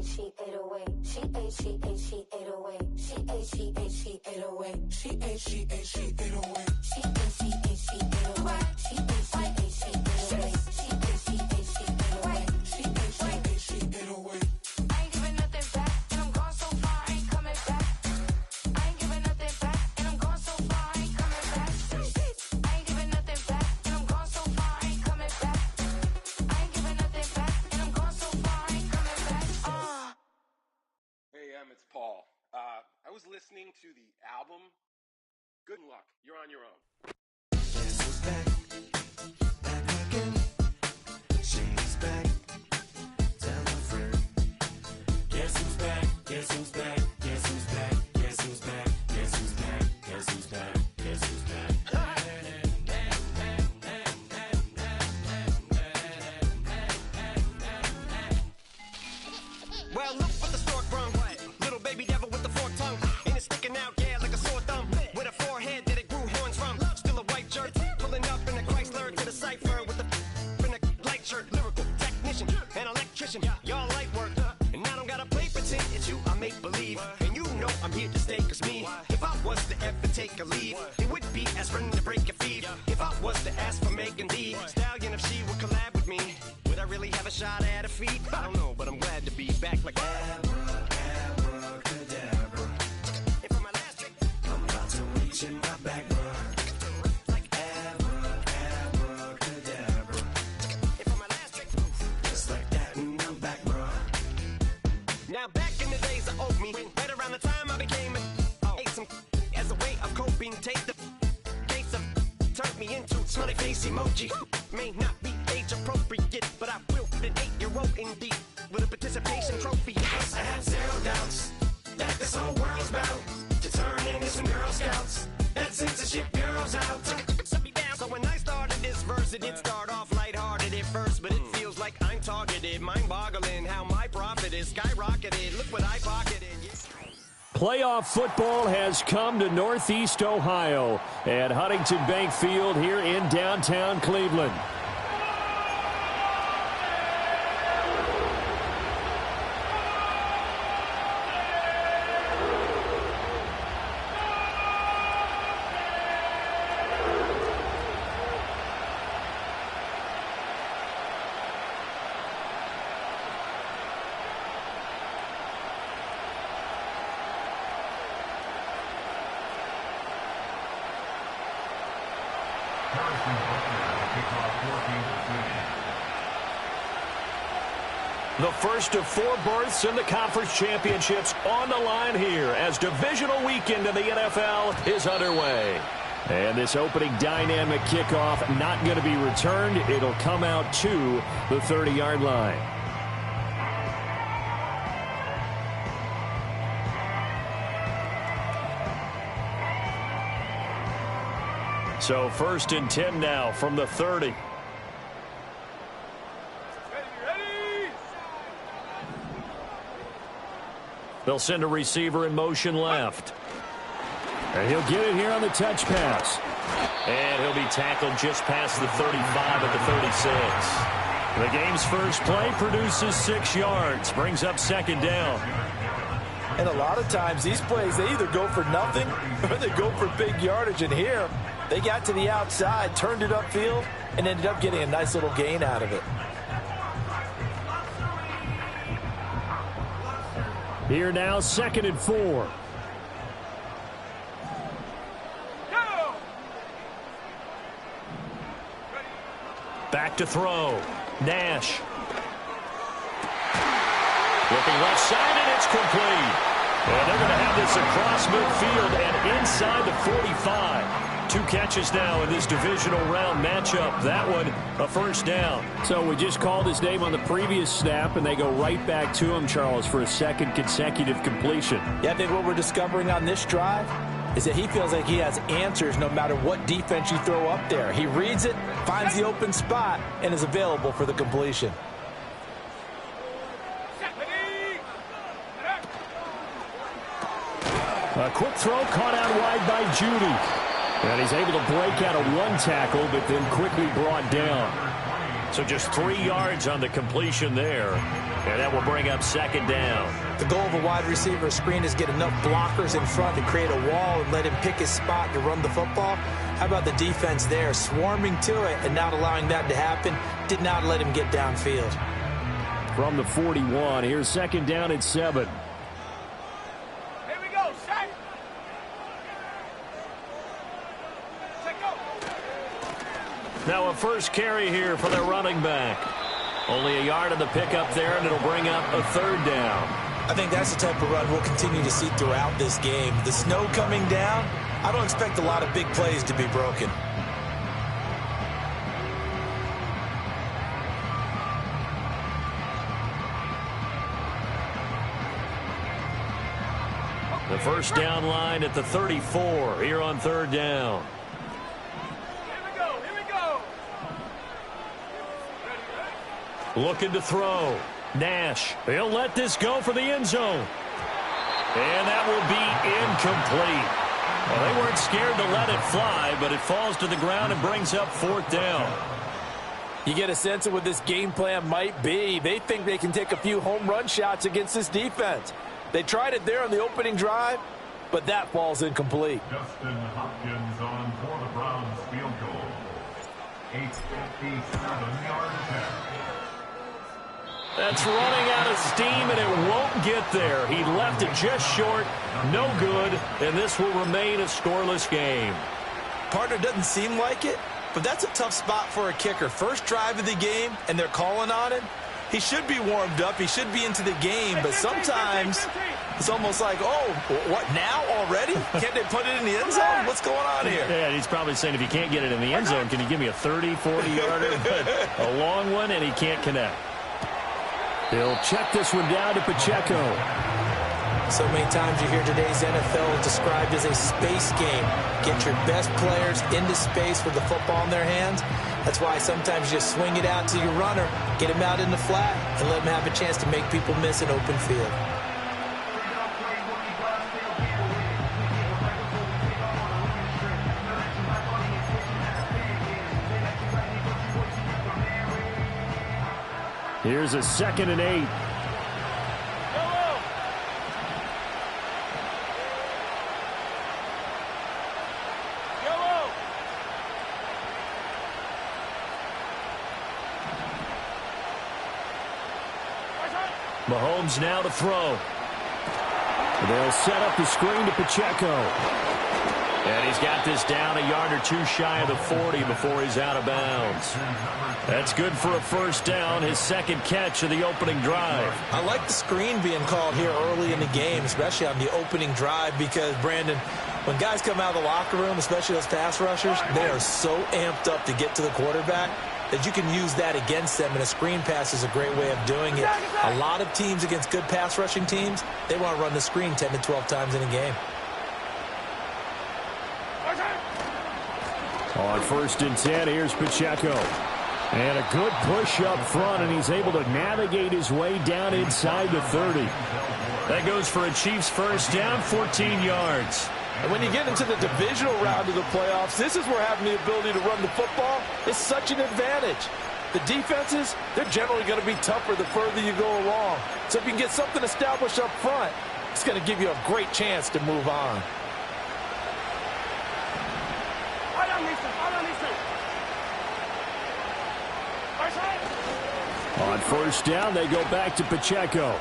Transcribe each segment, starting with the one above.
she ate away. She ate, she ate, she ate away. She ate, she ate, she ate away. She ate, she ate, she ate away. She ate, she ate, she ate away. She ate, she ate, she ate away. She ate, she ate, she ate away. She ate, she ate, she ate away. I ain't giving nothing back, and I'm gone so far, I ain't coming back. I ain't giving nothing back, and I'm gone so far, I ain't coming back. I ain't giving nothing back, and I'm gone so far, I ain't coming back. I ain't giving nothing back, and I'm gone so far, I ain't coming back. Hey, it's Paul. I was listening to the album. Good luck. You're on your own. Guess who's back? Back again. She's back. Tell a friend. Guess who's back? Guess who's back? Guess who's back? Guess who's back? Guess who's back? Guess who's back? Guess who's back? Well, look what the stork brung. Little baby devil with the forked tongue. And it's sticking out, yeah, like a sore thumb. With a forehead that it grew horns from. Still a white jerk. Pulling up in a Chrysler to the cipher with the in a light shirt. Lyrical technician, an electrician. Y'all light work. And I don't gotta play pretend. It's you I make believe. And you know I'm here to stay, cause me. If I was to ever take a leave, it would be as friend to break a feed. If I was to ask for Megan D Stallion, if she would collab with me, would I really have a shot at a feat? I don't know, but I'm glad to be back like Abracadabra. And for my last trick, I'm about to reach in my back, bruh. like Abracadabra. and for my last trick. Just like that, and I'm back, bruh. Now back in the days of old me, right around the time I became ate some as a way of coping. Take the case of turned me into smiley face emoji. May not be age appropriate, but I will fit an 8-year-old indeed with a participation trophy. I have zero doubts that this whole world's bound to turn into some Girl Scouts. That censorship bureau's out. Shut me down. So when I started this verse, it did start off lighthearted at first, but it feels like I'm targeted. Mind-boggling how my profit is skyrocketed. Look what I pocketed. Playoff football has come to Northeast Ohio at Huntington Bank Field here in downtown Cleveland. The first of 4 berths in the conference championships on the line here as divisional weekend in the NFL is underway. And this opening dynamic kickoff not going to be returned. It'll come out to the 30-yard line. So 1st and 10 now from the 30. They'll send a receiver in motion left. And he'll get it here on the touch pass. And he'll be tackled just past the 35 at the 36. The game's first play produces 6 yards, brings up 2nd down. And a lot of times these plays, they either go for nothing or they go for big yardage. And here, they got to the outside, turned it upfield, and ended up getting a nice little gain out of it. Here now, 2nd and 4. Back to throw. Nash. Looking left side, and it's complete. And they're going to have this across midfield and inside the 45. 2 catches now in this divisional round matchup. That one, a 1st down. So we just called his name on the previous snap, and they go right back to him, Charles, for a 2nd consecutive completion. Yeah, I think what we're discovering on this drive is that he feels like he has answers no matter what defense you throw up there. He reads it, finds the open spot, and is available for the completion. A quick throw caught out wide by Judy. And he's able to break out of 1 tackle, but then quickly brought down. So just 3 yards on the completion there. And that will bring up second down. The goal of a wide receiver screen is get enough blockers in front to create a wall and let him pick his spot to run the football. How about the defense there, swarming to it and not allowing that to happen? Did not let him get downfield. From the 41, here's second down at 7. Here we go, set. Now a first carry here for their running back. Only a yard on the pickup there, and it'll bring up a third down. I think that's the type of run we'll continue to see throughout this game. The snow coming down, I don't expect a lot of big plays to be broken. The first down line at the 34 here on third down. Looking to throw. Nash. He'll let this go for the end zone. And that will be incomplete. Well, they weren't scared to let it fly, but it falls to the ground and brings up fourth down. You get a sense of what this game plan might be. They think they can take a few home run shots against this defense. They tried it there on the opening drive, but that falls incomplete. Justin Hopkins on for the Browns field goal. 8:57-yard attempt. That's running out of steam, and it won't get there. He left it just short, no good, and this will remain a scoreless game. Partner, doesn't seem like it, but that's a tough spot for a kicker. First drive of the game, and they're calling on him. He should be warmed up. He should be into the game, but sometimes it's almost like, oh, what, now already? Can't they put it in the end zone? What's going on here? Yeah, he's probably saying, if you can't get it in the end zone, can you give me a 30, 40-yarder? But a long one, and he can't connect. He'll check this one down to Pacheco. So many times you hear today's NFL described as a space game. Get your best players into space with the football in their hands. That's why sometimes you just swing it out to your runner, get him out in the flat, and let him have a chance to make people miss an open field. Here's a 2nd and 8. Mahomes now to throw. They'll set up the screen to Pacheco. And he's got this down a yard or two shy of the 40 before he's out of bounds. That's good for a first down, his second catch of the opening drive. I like the screen being called here early in the game, especially on the opening drive, because, Brandon, when guys come out of the locker room, especially those pass rushers, they are so amped up to get to the quarterback that you can use that against them, and a screen pass is a great way of doing it. A lot of teams against good pass rushing teams, they want to run the screen 10 to 12 times in a game. On 1st and 10, here's Pacheco. And a good push up front, and he's able to navigate his way down inside the 30. That goes for a Chiefs first down, 14 yards. And when you get into the divisional round of the playoffs, this is where having the ability to run the football is such an advantage. The defenses, they're generally going to be tougher the further you go along. So if you can get something established up front, it's going to give you a great chance to move on. On 1st down, they go back to Pacheco.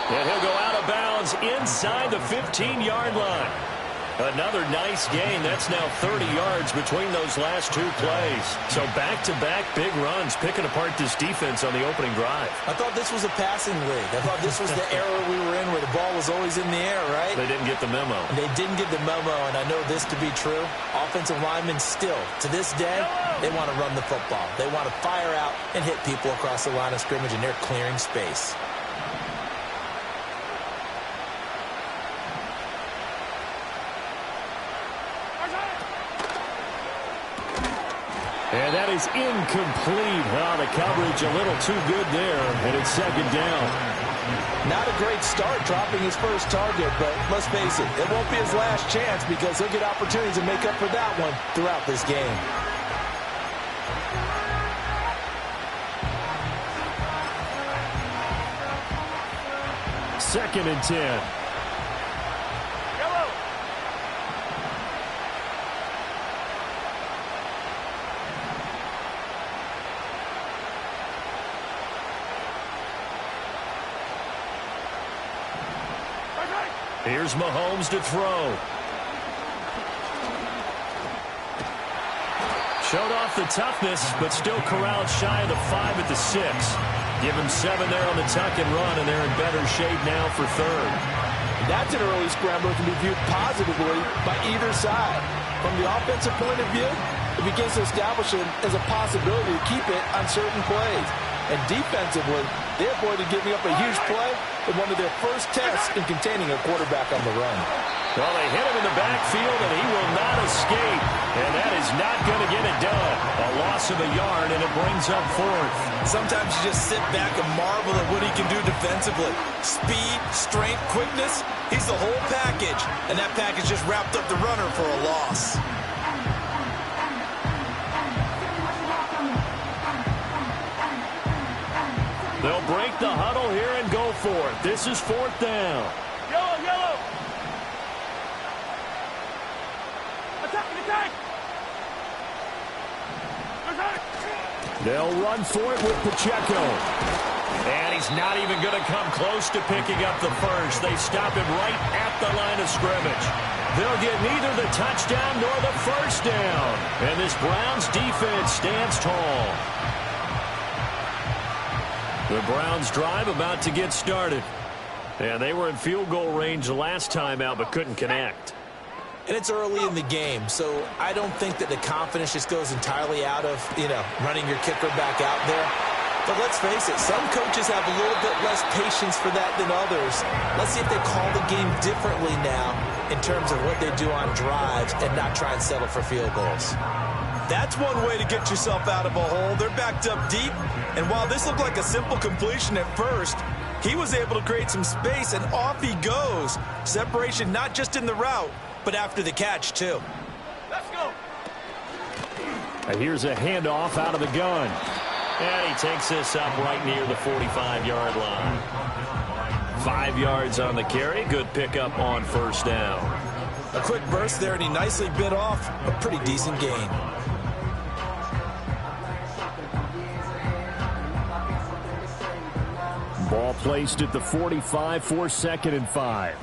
And he'll go out of bounds inside the 15-yard line. Another nice gain. That's now 30 yards between those last two plays. So back-to-back big runs, picking apart this defense on the opening drive. I thought this was a passing league. I thought this was the era we were in where the ball was always in the air, right? They didn't get the memo. They didn't get the memo, and I know this to be true. Offensive linemen still, to this day, they want to run the football. They want to fire out and hit people across the line of scrimmage, and they're clearing space. And that is incomplete. Oh, the coverage a little too good there, and it's second down. Not a great start dropping his first target, but let's face it, it won't be his last chance because he'll get opportunities to make up for that one throughout this game. 2nd and 10. Here's Mahomes to throw. Showed off the toughness, but still corralled shy of the 5 at the 6. Give him 7 there on the tuck and run, and they're in better shape now for 3rd. That's an early scrambler that can be viewed positively by either side. From the offensive point of view, it begins to establish it as a possibility to keep it on certain plays. And defensively, they avoided giving up a huge play in one of their first tests in containing a quarterback on the run. Well, they hit him in the backfield, and he will not escape. And that is not going to get it done. A loss of a yard, and it brings up 4th. Sometimes you just sit back and marvel at what he can do defensively. Speed, strength, quickness, he's the whole package. And that package just wrapped up the runner for a loss. They'll break the huddle here and go for it. This is 4th down. Yellow, yellow. Attacking, attack. They'll run for it with Pacheco. And he's not even going to come close to picking up the first. They stop him right at the line of scrimmage. They'll get neither the touchdown nor the first down. And this Browns defense stands tall. The Browns drive about to get started. And they were in field goal range the last time out, but couldn't connect. And it's early in the game, so I don't think that the confidence just goes entirely out of, running your kicker back out there. But let's face it, some coaches have a little bit less patience for that than others. Let's see if they call the game differently now in terms of what they do on drives and not try and settle for field goals. That's one way to get yourself out of a hole. They're backed up deep, and while this looked like a simple completion at first, he was able to create some space, and off he goes. Separation not just in the route, but after the catch, too. Let's go. Here's a handoff out of the gun. And he takes this up right near the 45-yard line. 5 yards on the carry. Good pickup on first down. A quick burst there, and he nicely bit off a pretty decent gain. Ball placed at the 45 for 2nd and 5.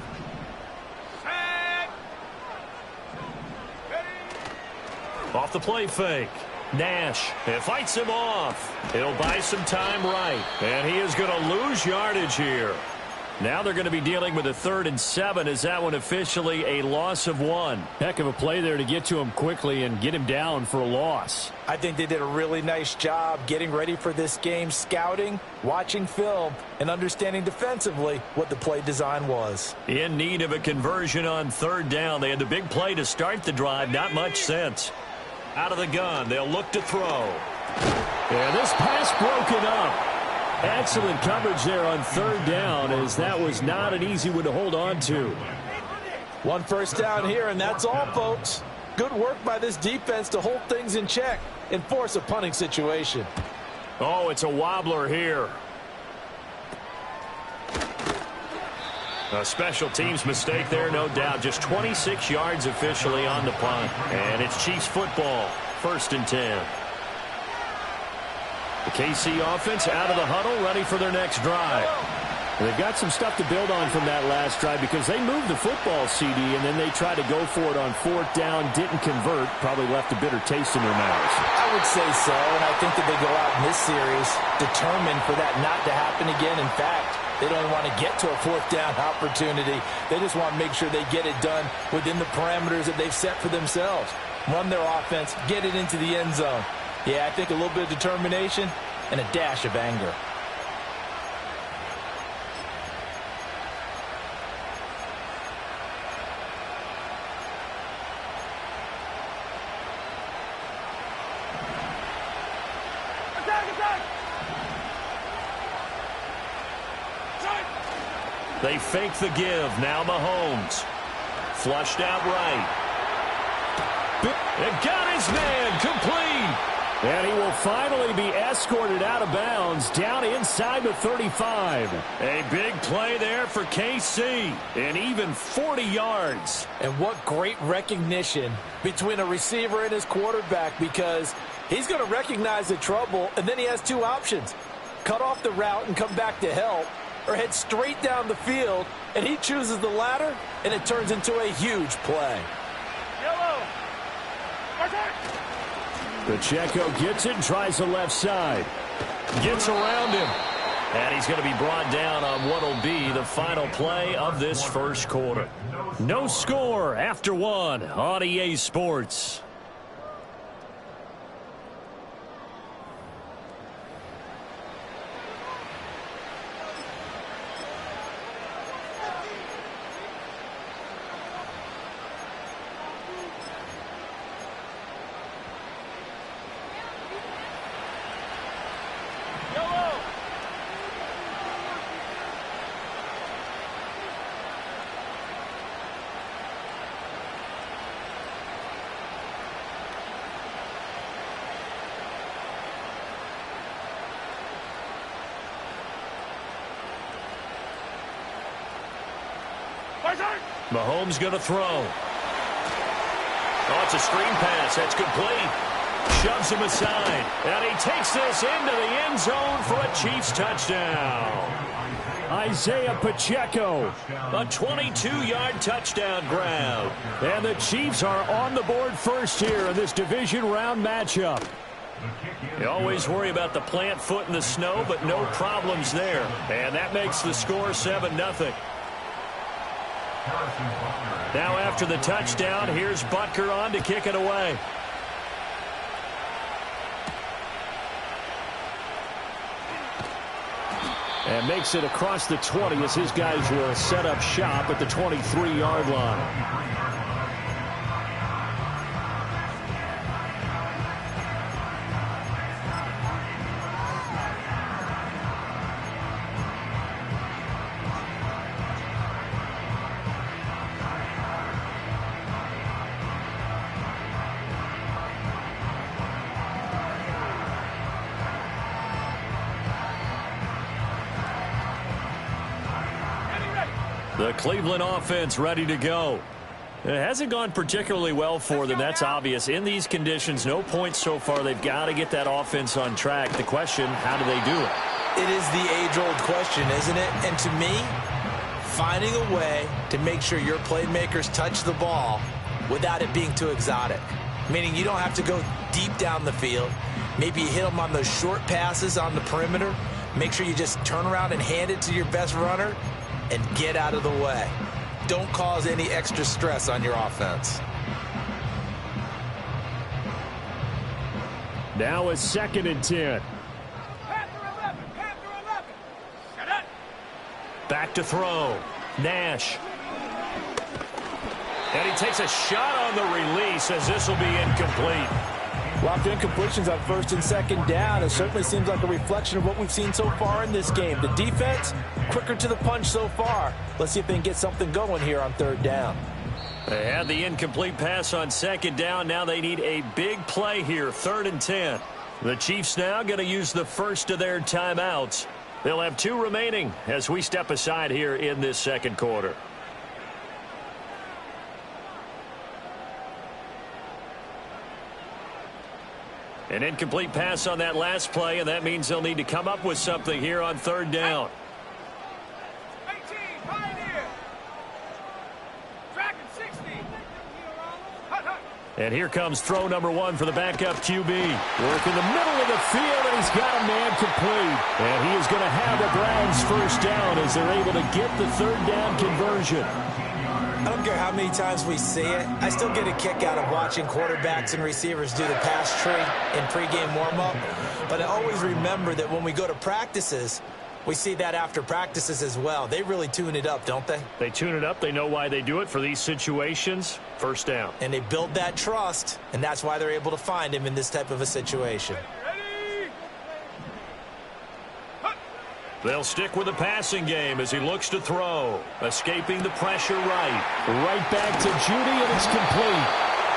Off the play fake. Nash, it fights him off. He'll buy some time right. And he is going to lose yardage here. Now they're going to be dealing with a 3rd and 7. Is that one officially a loss of 1? Heck of a play there to get to him quickly and get him down for a loss. I think they did a really nice job getting ready for this game, scouting, watching film, and understanding defensively what the play design was. In need of a conversion on 3rd down. They had the big play to start the drive. Not much sense. Out of the gun, they'll look to throw. And this pass broken up. Excellent coverage there on 3rd down, as that was not an easy one to hold on to. 1 first down here, and that's all, folks. Good work by this defense to hold things in check and force a punting situation. Oh, it's a wobbler here. A special teams mistake there, no doubt. Just 26 yards officially on the punt. And it's Chiefs football, 1st and 10. The KC offense out of the huddle, ready for their next drive. They've got some stuff to build on from that last drive because they moved the football, CD, and then they tried to go for it on 4th down, didn't convert, probably left a bitter taste in their mouths. I would say so, and I think that they go out in this series determined for that not to happen again. In fact, they don't want to get to a 4th down opportunity. They just want to make sure they get it done within the parameters that they've set for themselves. Run their offense, get it into the end zone. Yeah, I think a little bit of determination and a dash of anger. They fake the give. Now Mahomes. Flushed out right. And got his man complete. And he will finally be escorted out of bounds down inside the 35. A big play there for KC, and even 40 yards. And what great recognition between a receiver and his quarterback, because he's going to recognize the trouble, and then he has two options. Cut off the route and come back to help, or head straight down the field, and he chooses the latter, and it turns into a huge play. Yellow. Pacheco gets it and tries the left side. Gets around him. And he's going to be brought down on what will be the final play of this first quarter. No score after one on EA Sports. Mahomes going to throw. Oh, it's a screen pass. That's complete. Shoves him aside. And he takes this into the end zone for a Chiefs touchdown. Isaiah Pacheco, a 22-yard touchdown grab. And the Chiefs are on the board first here in this division round matchup. You always worry about the plant foot in the snow, but no problems there. And that makes the score 7-0. Now after the touchdown, here's Butker on to kick it away. And makes it across the 20 as his guys will set up shop at the 23-yard line. The Cleveland offense ready to go. It hasn't gone particularly well for them. That's obvious. In these conditions, no points so far. They've got to get that offense on track. The question, how do they do it? It is the age-old question, isn't it? And to me, finding a way to make sure your playmakers touch the ball without it being too exotic. Meaning you don't have to go deep down the field. Maybe you hit them on those short passes on the perimeter. Make sure you just turn around and hand it to your best runner and get out of the way. Don't cause any extra stress on your offense. Now a 2nd and 10. Back to throw. Nash. And he takes a shot on the release as this will be incomplete. Well, after incompletions on 1st and 2nd down, it certainly seems like a reflection of what we've seen so far in this game. The defense, quicker to the punch so far. Let's see if they can get something going here on 3rd down. They had the incomplete pass on 2nd down. Now they need a big play here, 3rd and 10. The Chiefs now going to use the first of their timeouts. They'll have 2 remaining as we step aside here in this 2nd quarter. An incomplete pass on that last play, and that means they'll need to come up with something here on 3rd down. 18, Pioneer. Tracking 60. Hut, hut. And here comes throw number 1 for the backup QB. Work in the middle of the field, and he's got a man complete. And he is going to have the Browns first down as they're able to get the 3rd down conversion. I don't care how many times we see it. I still get a kick out of watching quarterbacks and receivers do the pass tree in pregame warm-up. But I always remember that when we go to practices, we see that after practices as well. They really tune it up, don't they? They tune it up. They know why they do it for these situations. First down. And they build that trust, and that's why they're able to find him in this type of a situation. They'll stick with the passing game as he looks to throw. Escaping the pressure right. Right back to Judy, and it's complete.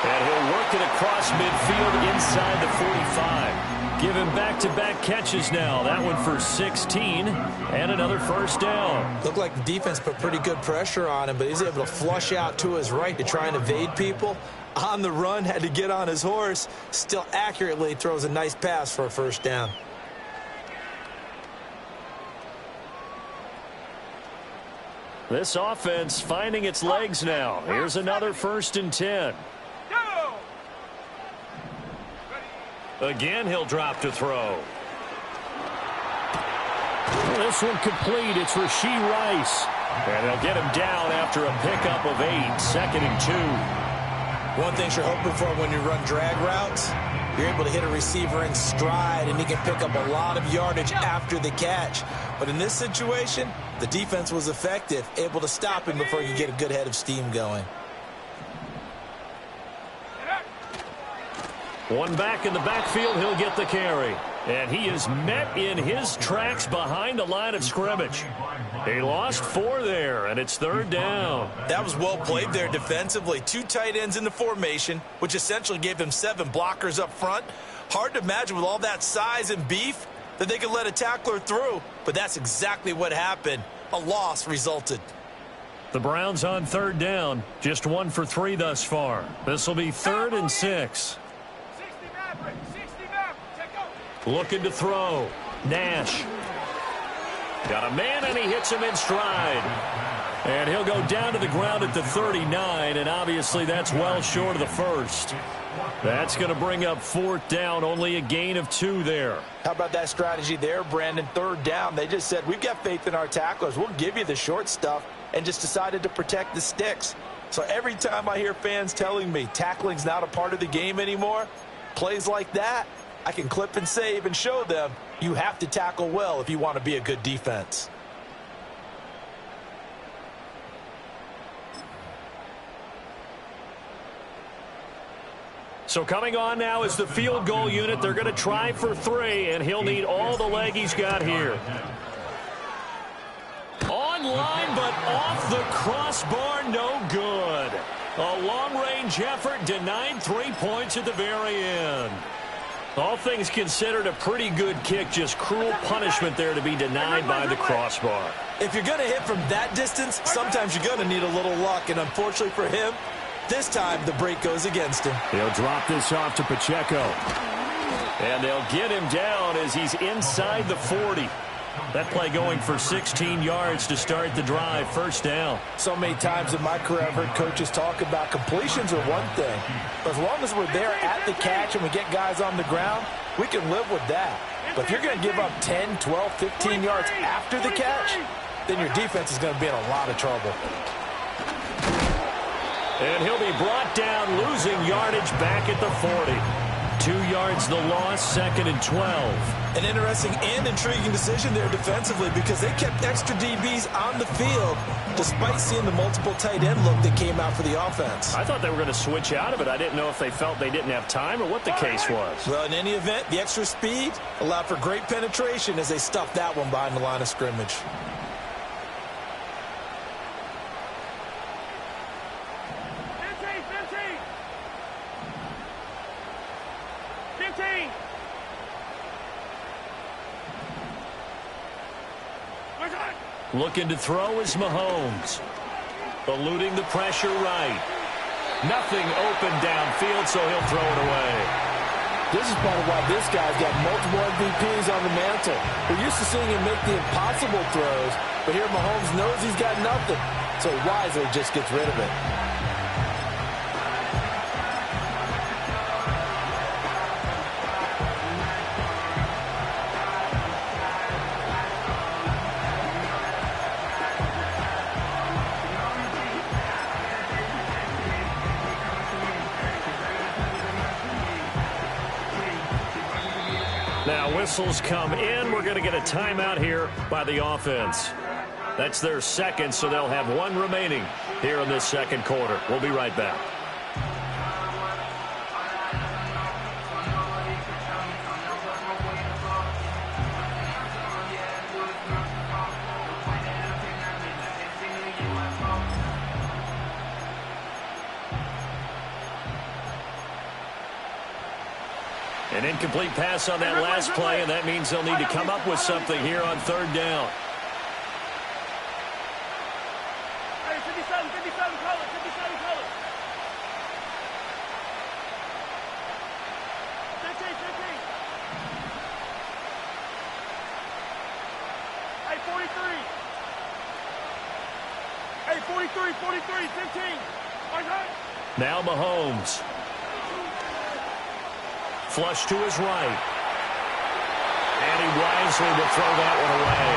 And he'll work it across midfield inside the 45. Give him back-to-back catches now. That one for 16 and another first down. Looked like the defense put pretty good pressure on him, but he's able to flush out to his right to try and evade people. On the run, had to get on his horse. Still accurately throws a nice pass for a first down. This offense finding its legs now. Here's another 1st and 10. Again, he'll drop to throw. This one complete. It's Rashee Rice. And they'll get him down after a pickup of 8. 2nd and 2. One thing you're hoping for when you run drag routes, you're able to hit a receiver in stride, and he can pick up a lot of yardage after the catch. But in this situation, the defense was effective, able to stop him before he could get a good head of steam going. One back in the backfield, he'll get the carry. And he is met in his tracks behind the line of scrimmage. He lost 4 there, and it's 3rd down. That was well played there defensively. 2 tight ends in the formation, which essentially gave him 7 blockers up front. Hard to imagine with all that size and beef that they could let a tackler through, but that's exactly what happened. A loss resulted. The Browns on 3rd down, just 1 for 3 thus far. This will be 3rd and 6. Looking to throw. Nash. Got a man, and he hits him in stride. And he'll go down to the ground at the 39, and obviously that's well short of the first. That's going to bring up 4th down, only a gain of 2 there. How about that strategy there, Brandon? 3rd down, they just said, we've got faith in our tacklers. We'll give you the short stuff, and just decided to protect the sticks. So every time I hear fans telling me tackling's not a part of the game anymore, plays like that, I can clip and save and show them you have to tackle well if you want to be a good defense. So coming on now is the field goal unit. They're going to try for 3, and he'll need all the leg he's got here. Online, but off the crossbar, no good. A long-range effort denied 3 points at the very end. All things considered, a pretty good kick, just cruel punishment there to be denied by the crossbar. If you're going to hit from that distance, sometimes you're going to need a little luck, and unfortunately for him, this time the break goes against him. He'll drop this off to Pacheco. And they'll get him down as he's inside the 40. That play going for 16 yards to start the drive. 1st down. So many times in my career I've heard coaches talk about completions are one thing. But as long as we're there at the catch and we get guys on the ground, we can live with that. But if you're going to give up 10, 12, 15 yards after the catch, then your defense is going to be in a lot of trouble. And he'll be brought down, losing yardage back at the 40. 2 yards the loss, 2nd and 12. An interesting and intriguing decision there defensively because they kept extra DBs on the field despite seeing the multiple tight end look that came out for the offense. I thought they were going to switch out of it. I didn't know if they felt they didn't have time or what the case was. Well, in any event, the extra speed allowed for great penetration as they stuffed that one behind the line of scrimmage. Looking to throw is Mahomes. Eluding the pressure right. Nothing open downfield, so he'll throw it away. This is part of why this guy's got multiple MVPs on the mantle. We're used to seeing him make the impossible throws, but here Mahomes knows he's got nothing, so he wisely just gets rid of it. Now whistles come in. We're going to get a timeout here by the offense. That's their 2nd, so they'll have 1 remaining here in this 2nd quarter. We'll be right back. An incomplete pass on that last play, and that means they'll need to come up with something here on third down. Hey, 57 colors, 57 colors. 15. Hey, 43. Hey, 43, 15. Now Mahomes. Flush to his right. And he wisely will throw that one away.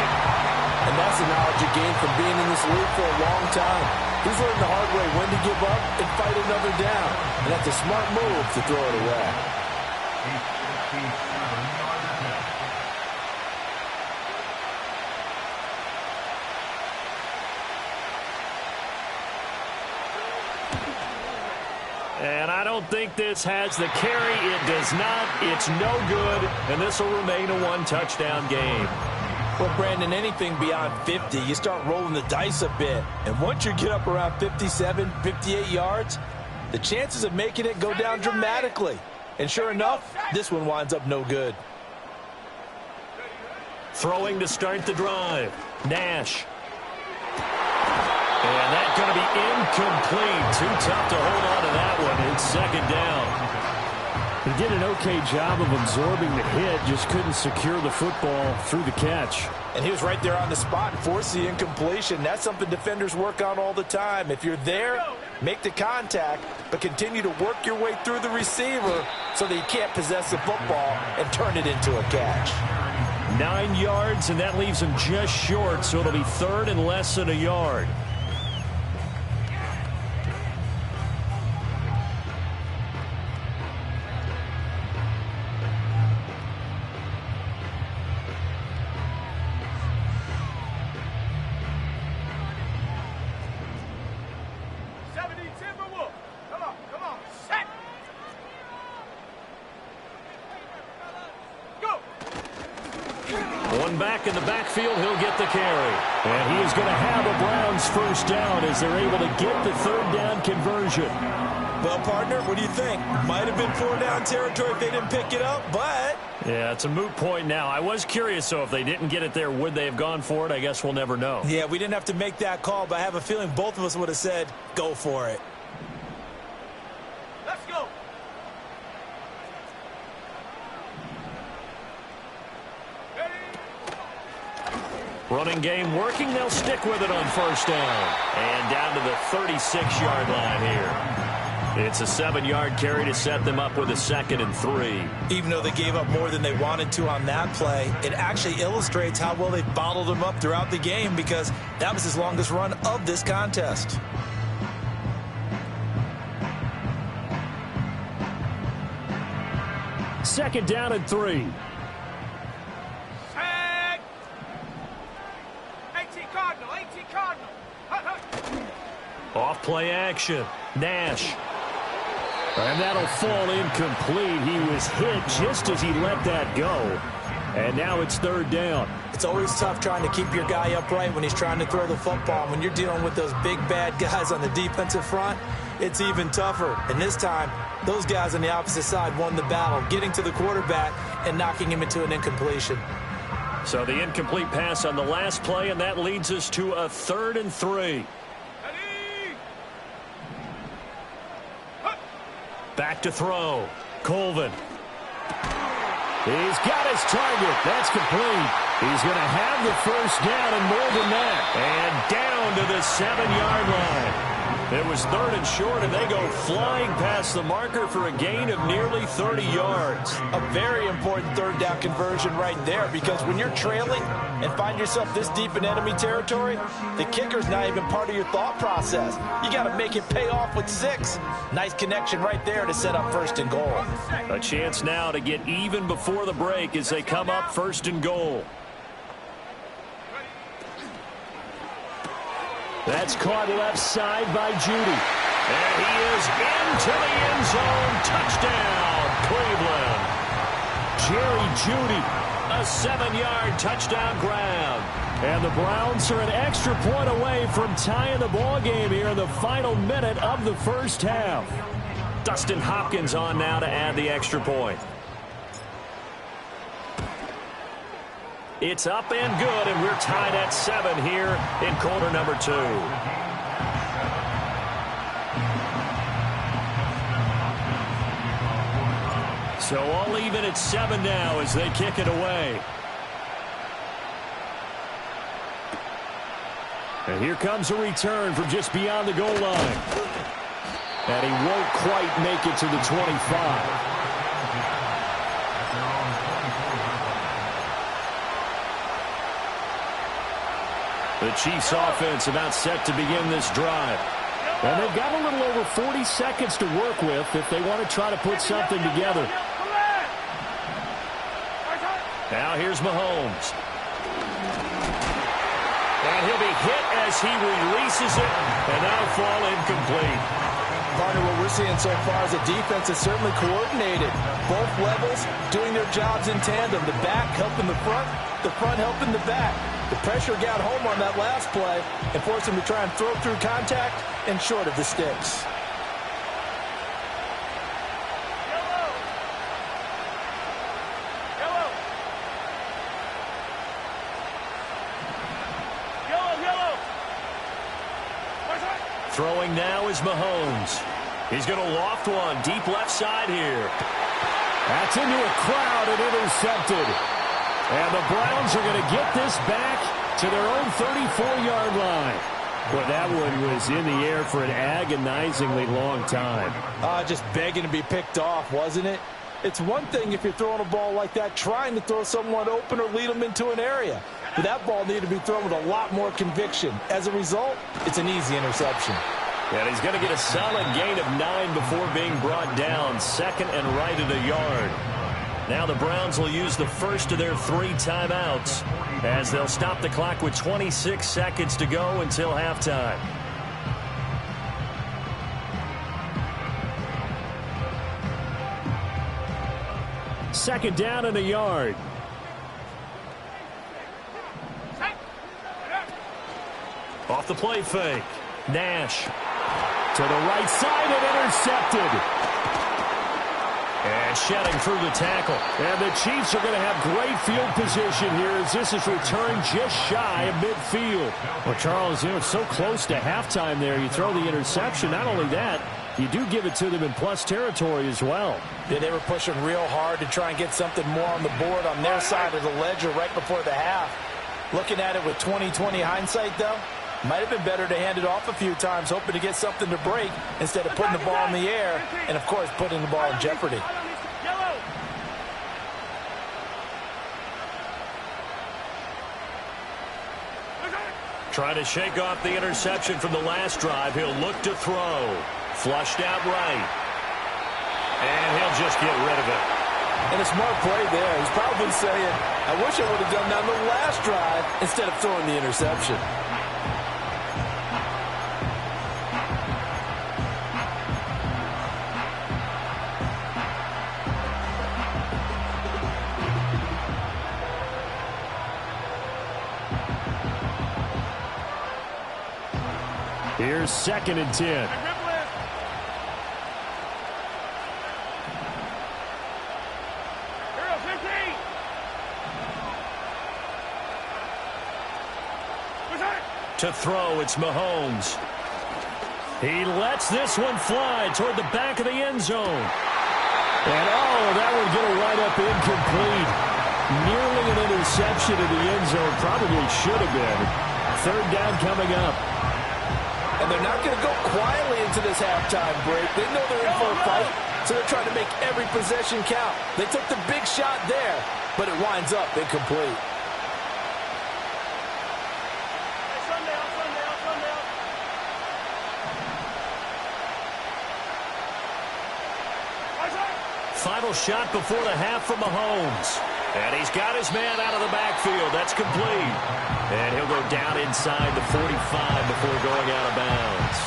And that's the knowledge you gain from being in this league for a long time. He's learned the hard way when to give up and fight another down. And that's a smart move to throw it away. And I don't think this has the carry. It does not. It's no good. And this will remain a one-touchdown game. Well, Brandon, anything beyond 50, you start rolling the dice a bit. And once you get up around 57, 58 yards, the chances of making it go down dramatically. And sure enough, this one winds up no good. Throwing to start the drive. Nash. And that's going to be incomplete. Too tough to hold on to that one. It's second down. He did an okay job of absorbing the hit, just couldn't secure the football through the catch. And he was right there on the spot and forced the incompletion. That's something defenders work on all the time. If you're there, make the contact, but continue to work your way through the receiver so that you can't possess the football and turn it into a catch. 9 yards, and that leaves him just short, so it'll be third and less than a yard. Back in the backfield, he'll get the carry. And he is going to have a Browns first down as they're able to get the third down conversion. Well, partner, what do you think? Might have been 4-down territory if they didn't pick it up, but... Yeah, it's a moot point now. I was curious, so if they didn't get it there, would they have gone for it? I guess we'll never know. Yeah, we didn't have to make that call, but I have a feeling both of us would have said, go for it. Let's go. Running game working. They'll stick with it on first down. And down to the 36-yard line here. It's a 7-yard carry to set them up with a 2nd and 3. Even though they gave up more than they wanted to on that play, it actually illustrates how well they bottled them up throughout the game because that was his longest run of this contest. Second down and 3. Off play action. Nash. And that'll fall incomplete. He was hit just as he let that go. And now it's third down. It's always tough trying to keep your guy upright when he's trying to throw the football. When you're dealing with those big bad guys on the defensive front, it's even tougher. And this time, those guys on the opposite side won the battle, getting to the quarterback and knocking him into an incompletion. So the incomplete pass on the last play, and that leads us to a 3rd and 3. Back to throw. Colvin. He's got his target. That's complete. He's going to have the first down and more than that. And down to the 7-yard line. It was 3rd and short, and they go flying past the marker for a gain of nearly 30 yards. A very important third down conversion right there because when you're trailing and find yourself this deep in enemy territory, the kicker's not even part of your thought process. You got to make it pay off with 6. Nice connection right there to set up 1st and goal. A chance now to get even before the break as they come up 1st and goal. That's caught left side by Judy. And he is into the end zone. Touchdown, Cleveland. Jerry Judy. A 7-yard touchdown grab. And the Browns are an extra point away from tying the ball game here in the final minute of the first half. Dustin Hopkins on now to add the extra point. It's up and good, and we're tied at 7 here in quarter number 2. So all even at 7 now as they kick it away. And here comes a return from just beyond the goal line. And he won't quite make it to the 25. The Chiefs offense about set to begin this drive. And they've got a little over 40 seconds to work with if they want to try to put something together. Now here's Mahomes. And he'll be hit as he releases it, and that'll fall incomplete. Partner, what we're seeing so far is the defense is certainly coordinated. Both levels doing their jobs in tandem. The back helping the front helping the back. The pressure got home on that last play and forced him to try and throw through contact and short of the sticks. Throwing now is Mahomes. He's going to loft one deep left side here. That's into a crowd and intercepted. And the Browns are going to get this back to their own 34-yard line. But that one was in the air for an agonizingly long time. Just begging to be picked off, wasn't it? It's one thing if you're throwing a ball like that, trying to throw someone open or lead them into an area. But that ball needed to be thrown with a lot more conviction. As a result, it's an easy interception. And he's going to get a solid gain of 9 before being brought down. Second and right at a yard. Now the Browns will use the first of their 3 timeouts as they'll stop the clock with 26 seconds to go until halftime. Second down and a yard. Off the play fake. Nash to the right side and intercepted. And shedding through the tackle. And the Chiefs are going to have great field position here as this is returned just shy of midfield. Well, Charles, you know, so close to halftime there. You throw the interception. Not only that, you do give it to them in plus territory as well. Yeah, they were pushing real hard to try and get something more on the board on their side of the ledger right before the half. Looking at it with 20/20 hindsight, though, might have been better to hand it off a few times, hoping to get something to break instead of putting the ball in the air and, of course, putting the ball in jeopardy. Trying to shake off the interception from the last drive. He'll look to throw. Flushed out right. And he'll just get rid of it. And a smart play there. He's probably saying, I wish I would have done that on the last drive instead of throwing the interception. Here's 2nd and 10. To throw, it's Mahomes. He lets this one fly toward the back of the end zone. And, that would get a right up incomplete. Nearly an interception in the end zone. Probably should have been. 3rd down coming up. And they're not going to go quietly into this halftime break. They know they're in for a fight, so they're trying to make every possession count. They took the big shot there, but it winds up incomplete. Final shot before the half from Mahomes. And he's got his man out of the backfield. That's complete. And he'll go down inside the 45 before going out of bounds.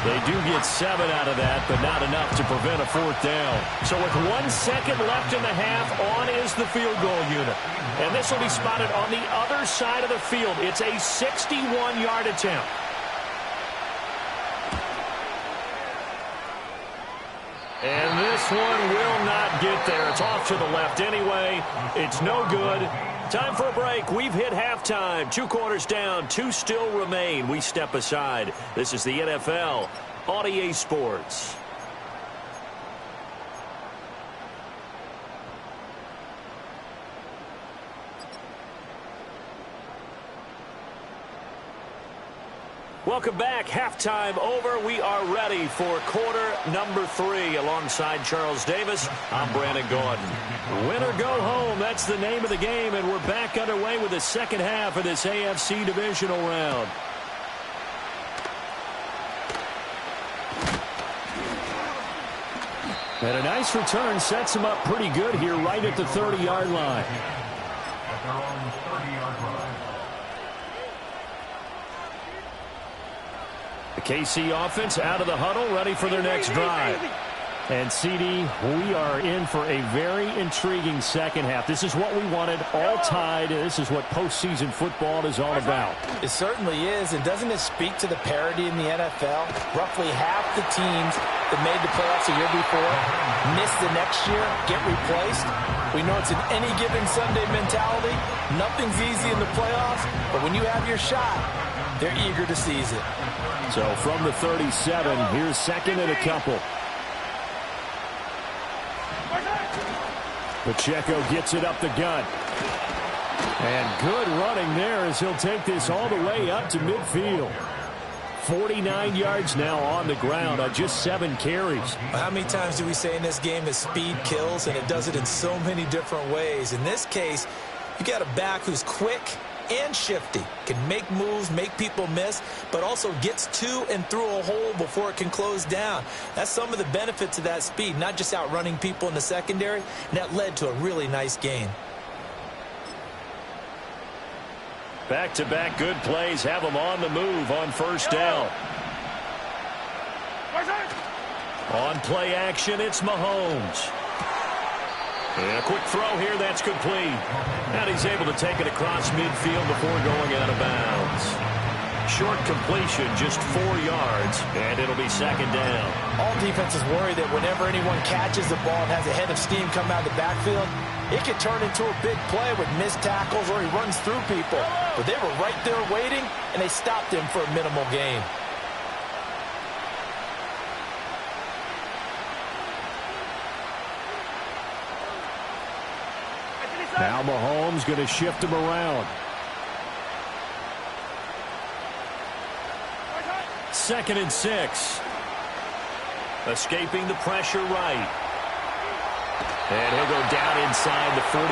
They do get 7 out of that, but not enough to prevent a 4th down. So with 1 second left in the half, on is the field goal unit. And this will be spotted on the other side of the field. It's a 61-yard attempt. And this one will not get there. It's off to the left anyway. It's no good. Time for a break. We've hit halftime. 2 quarters down. 2 still remain. We step aside. This is the NFL on EA Sports. Welcome back. Halftime over. We are ready for quarter number 3. Alongside Charles Davis, I'm Brandon Gordon. Win or go home. That's the name of the game, and we're back underway with the second half of this AFC divisional round. And a nice return sets him up pretty good here right at the 30-yard line. At their own 30-yard line. The KC offense out of the huddle, ready for their next drive. And, CD, we are in for a very intriguing second half. This is what we wanted, all tied. This is what postseason football is all about. It certainly is, and doesn't it speak to the parity in the NFL? Roughly half the teams that made the playoffs a year before miss the next year, get replaced. We know it's an any given Sunday mentality. Nothing's easy in the playoffs, but when you have your shot, they're eager to seize it. So from the 37, here's second and a couple. Pacheco gets it up the gut. And good running there as he'll take this all the way up to midfield. 49 yards now on the ground on just 7 carries. How many times do we say in this game that speed kills, and it does it in so many different ways? In this case, you got a back who's quick and shifty, can make moves, make people miss, but also gets to and through a hole before it can close down. That's some of the benefits of that speed, not just outrunning people in the secondary, and that led to a really nice gain. Back-to-back good plays have them on the move on first down. On play action, it's Mahomes. And a quick throw here, that's complete. And he's able to take it across midfield before going out of bounds. Short completion, just 4 yards, and it'll be second down. All defenses worry that whenever anyone catches the ball and has a head of steam come out of the backfield, it can turn into a big play with missed tackles or he runs through people. But they were right there waiting, and they stopped him for a minimal gain. Now Mahomes going to shift him around. Second and 6. Escaping the pressure right. And he'll go down inside the 45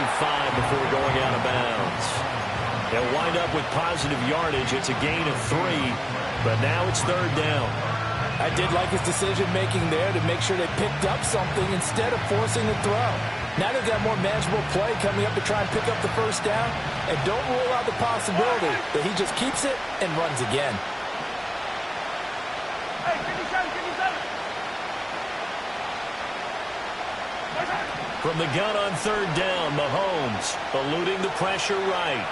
before going out of bounds. They'll wind up with positive yardage. It's a gain of 3, but now it's third down. I did like his decision-making there to make sure they picked up something instead of forcing a throw. Now they've got more manageable play coming up to try and pick up the first down. And don't rule out the possibility that he just keeps it and runs again. From the gun on third down, Mahomes eluding the pressure right.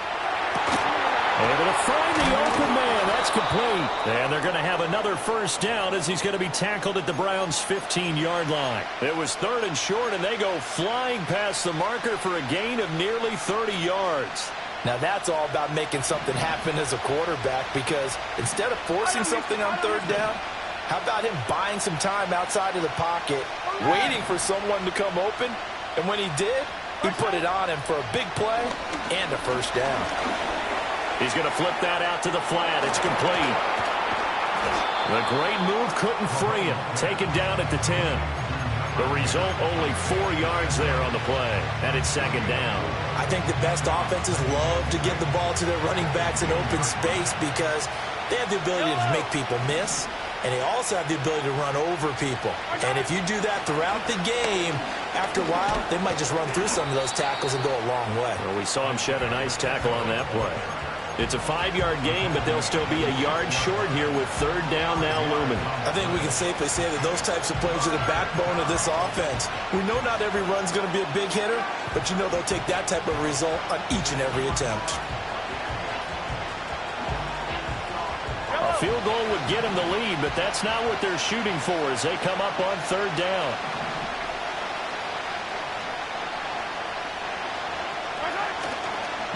Able to find the open man. That's complete. And they're going to have another first down as he's going to be tackled at the Browns' 15-yard line. It was third and short, and they go flying past the marker for a gain of nearly 30 yards. Now that's all about making something happen as a quarterback, because instead of forcing something on third down, how about him buying some time outside of the pocket, waiting for someone to come open, and when he did, he put it on him for a big play and a first down. He's going to flip that out to the flat. It's complete. The great move couldn't free him. Taken down at the 10. The result, only 4 yards there on the play. And it's second down. I think the best offenses love to get the ball to their running backs in open space because they have the ability to make people miss, and they also have the ability to run over people. And if you do that throughout the game, after a while, they might just run through some of those tackles and go a long way. Well, we saw him shed a nice tackle on that play. It's a 5-yard gain, but they'll still be a yard short here with third down now looming. I think we can safely say that those types of plays are the backbone of this offense. We know not every run's going to be a big hitter, but you know they'll take that type of result on each and every attempt. A field goal would get them the lead, but that's not what they're shooting for as they come up on third down.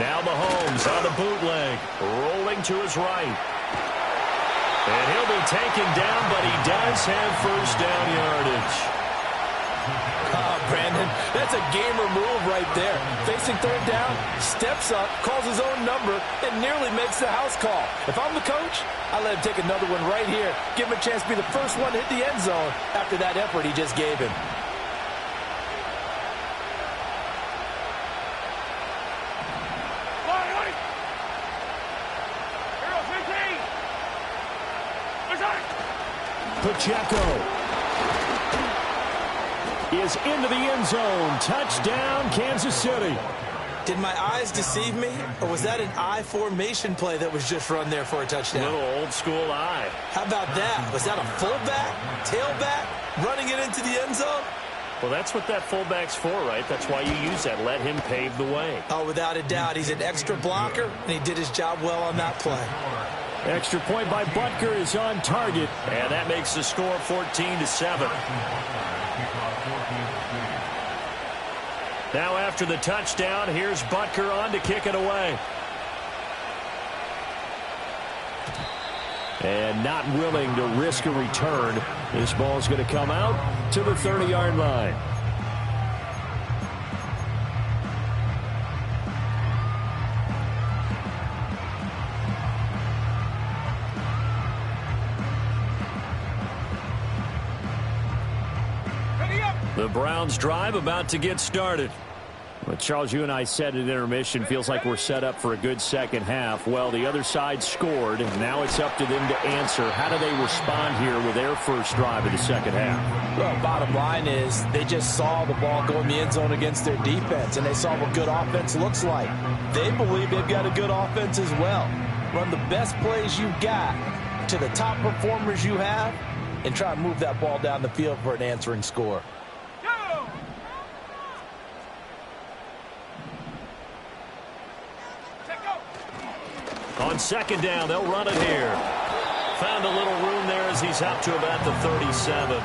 Now Mahomes on the bootleg, rolling to his right. And he'll be taken down, but he does have first down yardage. Oh, Brandon, that's a gamer move right there. Facing third down, steps up, calls his own number, and nearly makes the house call. If I'm the coach, I let him take another one right here. Give him a chance to be the first one to hit the end zone after that effort he just gave him. Pacheco is into the end zone. Touchdown, Kansas City. Did my eyes deceive me, or was that an I formation play that was just run there for a touchdown? Little old school eye. How about that? Was that a fullback, tailback, running it into the end zone? Well, that's what that fullback's for, right? That's why you use that. Let him pave the way. Oh, without a doubt. He's an extra blocker, and he did his job well on that play. Extra point by Butker is on target, and that makes the score 14-7. Now after the touchdown, here's Butker on to kick it away. And not willing to risk a return. This ball's going to come out to the 30-yard line. The Browns drive about to get started. Well, Charles, you and I said at intermission, feels like we're set up for a good second half. Well, the other side scored, and now it's up to them to answer. How do they respond here with their first drive of the second half? Well, bottom line is they just saw the ball go in the end zone against their defense, and they saw what good offense looks like. They believe they've got a good offense as well. Run the best plays you got to the top performers you have, and try and move that ball down the field for an answering score. On second down, they'll run it here. Found a little room there as he's up to about the 37.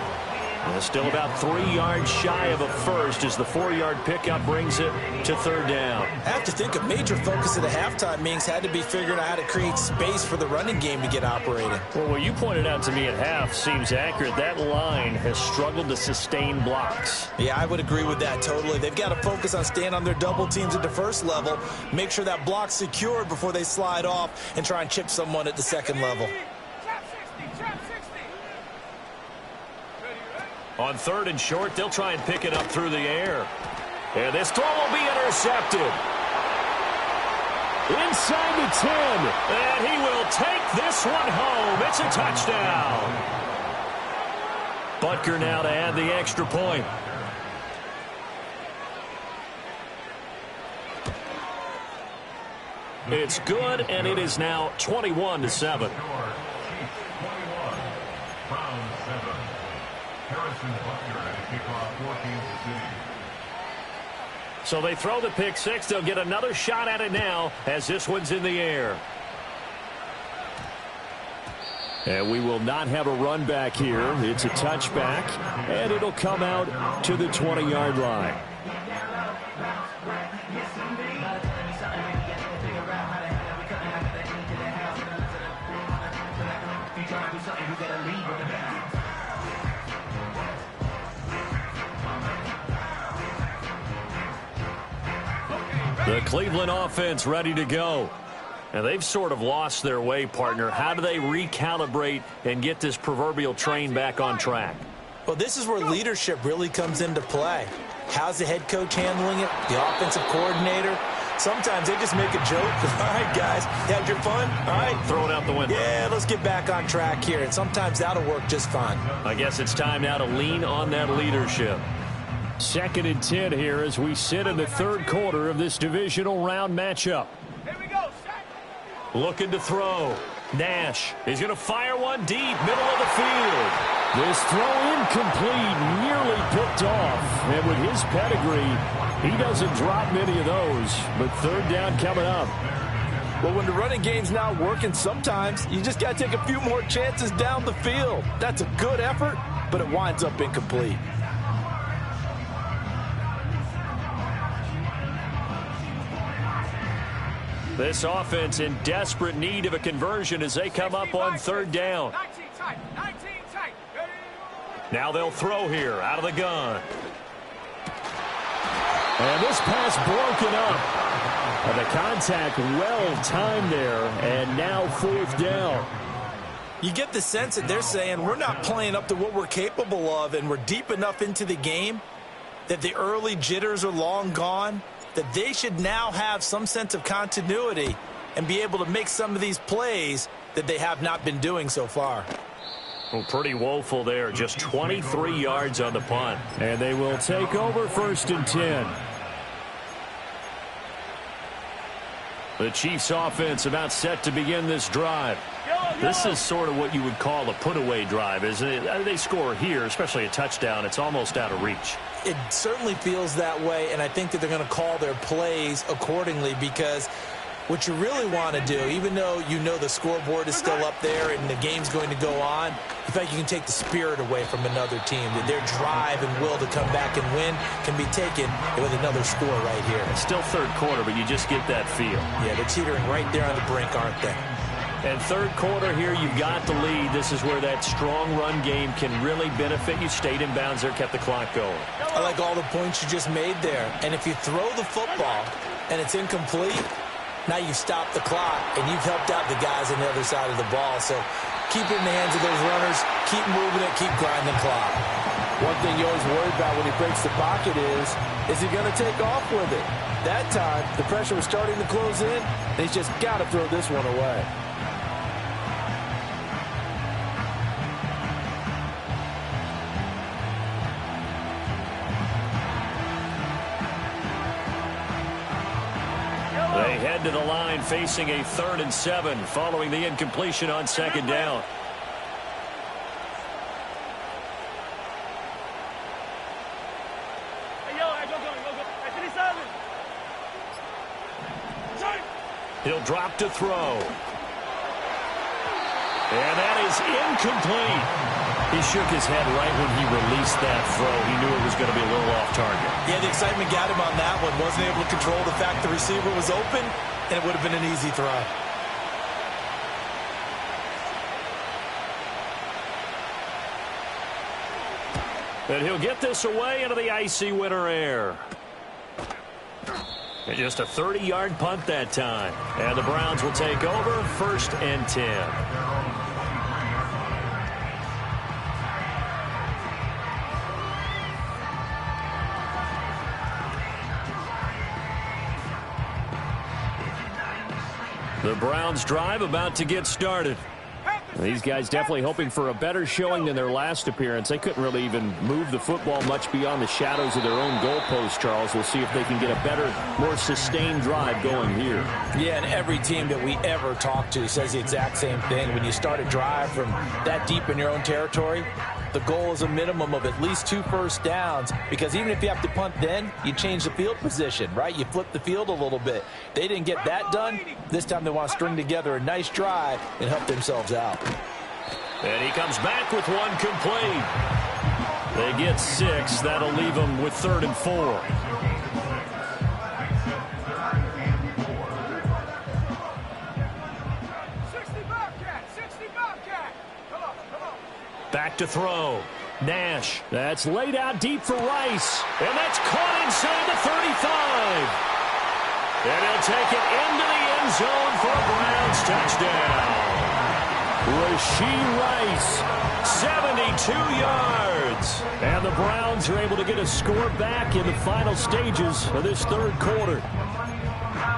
Still about 3 yards shy of a first as the 4-yard pickup brings it to third down. I have to think a major focus of the halftime meetings had to be figuring out how to create space for the running game to get operating. Well, what you pointed out to me at half seems accurate. That line has struggled to sustain blocks. Yeah, I would agree with that totally. They've got to focus on staying on their double teams at the first level, make sure that block's secured before they slide off and try and chip someone at the second level. On third and short, they'll try and pick it up through the air. And this throw will be intercepted. Inside the 10. And he will take this one home. It's a touchdown. Butker now to add the extra point. It's good, and it is now 21-7. So they throw the pick six. They'll get another shot at it now as this one's in the air. And we will not have a run back here. It's a touchback, and it'll come out to the 20-yard line. The Cleveland offense ready to go. And they've sort of lost their way, partner. How do they recalibrate and get this proverbial train back on track? Well, this is where leadership really comes into play. How's the head coach handling it? The offensive coordinator? Sometimes they just make a joke. All right, guys, you had your fun? All right. Throw it out the window. Yeah, let's get back on track here. And sometimes that'll work just fine. I guess it's time now to lean on that leadership. 2nd and 10 here as we sit in the third quarter of this divisional round matchup. Here we go. Looking to throw. Nash is going to fire one deep, middle of the field. This throw incomplete, nearly picked off. And with his pedigree, he doesn't drop many of those. But third down coming up. Well, when the running game's not working, sometimes you just got to take a few more chances down the field. That's a good effort, but it winds up incomplete. This offense in desperate need of a conversion as they come up on third down. 19 tight. Now they'll throw here out of the gun. And this pass broken up. And the contact well timed there, and now fourth down. You get the sense that they're saying we're not playing up to what we're capable of, and we're deep enough into the game that the early jitters are long gone, that they should now have some sense of continuity and be able to make some of these plays that they have not been doing so far. Well, pretty woeful there. Just 23 yards on the punt. And they will take over 1st and 10. The Chiefs offense about set to begin this drive. This is sort of what you would call a put-away drive, isn't it? They score here, especially a touchdown. It's almost out of reach. It certainly feels that way, and I think that they're going to call their plays accordingly, because what you really want to do, even though you know the scoreboard is still up there and the game's going to go on, in fact, you can take the spirit away from another team. That their drive and will to come back and win can be taken with another score right here. It's still third quarter, but you just get that feel. Yeah, they're teetering right there on the brink, aren't they? And third quarter here, you've got the lead. This is where that strong run game can really benefit you. Stayed in bounds there, kept the clock going. I like all the points you just made there. And if you throw the football and it's incomplete, now you've stopped the clock and you've helped out the guys on the other side of the ball. So keep it in the hands of those runners, keep moving it, keep grinding the clock. One thing you always worry about when he breaks the pocket is he going to take off with it? That time, the pressure was starting to close in, and he's just got to throw this one away. They head to the line facing a 3rd and 7 following the incompletion on 2nd down. He'll drop to throw. And that is incomplete. He shook his head right when he released that throw. He knew it was going to be a little off target. Yeah, the excitement got him on that one. Wasn't able to control the fact the receiver was open, and it would have been an easy throw. And he'll get this away into the icy winter air. And just a 30-yard punt that time. And the Browns will take over 1st and 10. The Browns drive about to get started. These guys definitely hoping for a better showing than their last appearance. They couldn't really even move the football much beyond the shadows of their own goalpost, Charles. We'll see if they can get a better, more sustained drive going here. Yeah, and every team that we ever talk to says the exact same thing. When you start a drive from that deep in your own territory, the goal is a minimum of at least 2 first downs, because even if you have to punt then, you change the field position, right? You flip the field a little bit. They didn't get that done. This time they want to string together a nice drive and help themselves out. And he comes back with one complete. They get 6. That'll leave them with 3rd and 4. Back to throw. Nash. That's laid out deep for Rice. And that's caught inside the 35. And he'll take it into the end zone for a Browns touchdown. Rashee Rice, 72 yards. And the Browns are able to get a score back in the final stages of this third quarter.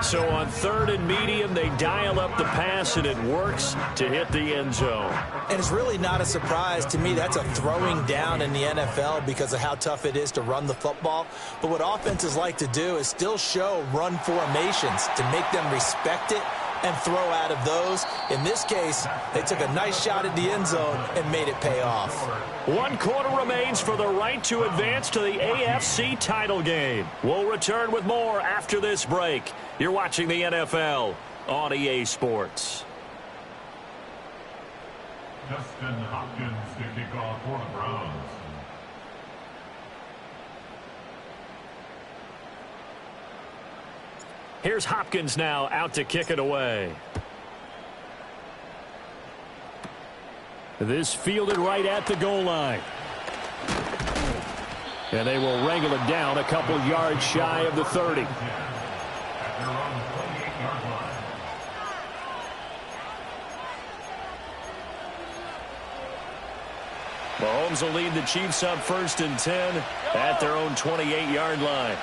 So on 3rd and medium, they dial up the pass, and it works to hit the end zone. And it's really not a surprise to me. That's a throwing down in the NFL because of how tough it is to run the football. But what offenses like to do is still show run formations to make them respect it and throw out of those. In this case, they took a nice shot at the end zone and made it pay off. 1 quarter remains for the right to advance to the AFC title game. We'll return with more after this break. You're watching the NFL on EA Sports. Justin Hopkins to kick off for the Browns. Here's Hopkins now out to kick it away. This fielded right at the goal line. And they will wrangle it down a couple yards shy of the 30. Mahomes will lead the Chiefs up 1st and 10 at their own 28-yard line.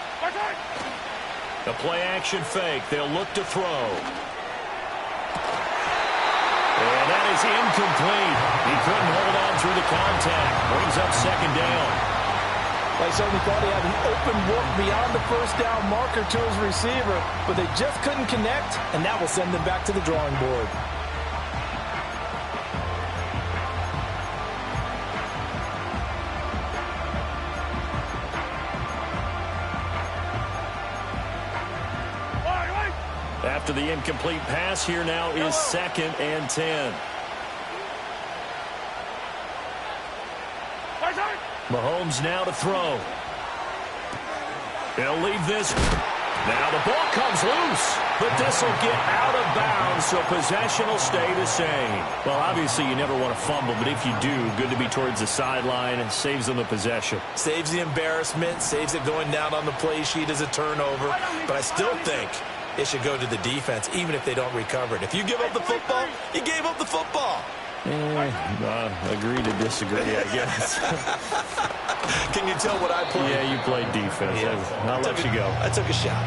The play-action fake. They'll look to throw. And that is incomplete. He couldn't hold on through the contact. Brings up 2nd down. They certainly thought he had an open look beyond the 1st down marker to his receiver, but they just couldn't connect, and that will send them back to the drawing board. After the incomplete pass, here now is 2nd and 10. Mahomes now to throw. He'll leave this. Now the ball comes loose, but this will get out of bounds, so possession will stay the same. Well, obviously you never want to fumble, but if you do, good to be towards the sideline and saves them the possession. Saves the embarrassment, saves it going down on the play sheet as a turnover, but I still think it should go to the defense, even if they don't recover it. If you give up the football, you gave up the football. Agree to disagree, I guess. Can you tell what I played? Yeah, you played defense. Yeah. I'll let you go. I took a shot.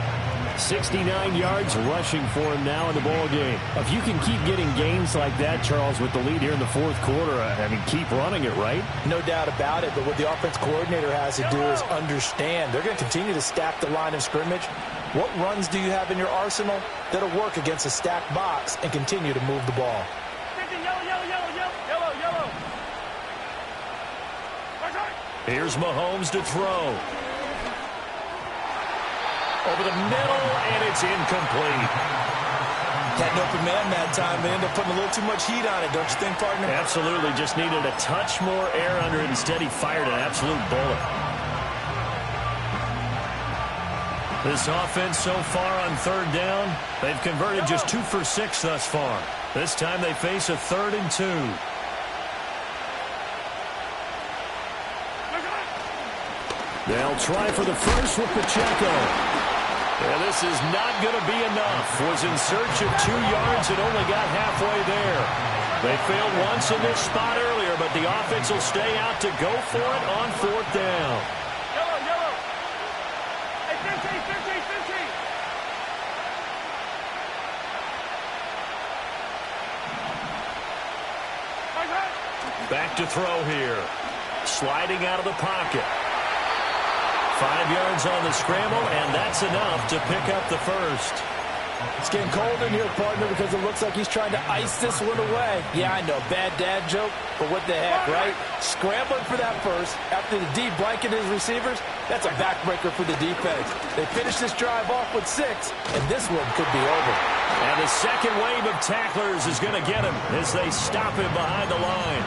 69 yards rushing for him now in the ball game. If you can keep getting gains like that, Charles, with the lead here in the 4th quarter, I mean, keep running it, right? No doubt about it, but what the offense coordinator has to do is understand they're going to continue to stack the line of scrimmage. What runs do you have in your arsenal that'll work against a stacked box and continue to move the ball? Yellow. Here's Mahomes to throw. Over the middle, and it's incomplete. Had an open man that time. They ended up putting a little too much heat on it, don't you think, partner? Absolutely. Just needed a touch more air under it. Instead, he fired an absolute bullet. This offense so far on 3rd down, they've converted just 2 for 6 thus far. This time they face a 3rd and 2. They'll try for the first with Pacheco. And this is not going to be enough. Was in search of 2 yards and only got halfway there. They failed once in this spot earlier, but the offense will stay out to go for it on 4th down. Yellow. Hey, 15. Back to throw here. Sliding out of the pocket. 5 yards on the scramble, and that's enough to pick up the first. It's getting cold in here, partner, because it looks like he's trying to ice this one away. Yeah, I know, bad dad joke, but what the heck, right? Scrambling for that first after the D blanket his receivers, that's a backbreaker for the defense. They finish this drive off with 6, and this one could be over. And the second wave of tacklers is going to get him as they stop him behind the line.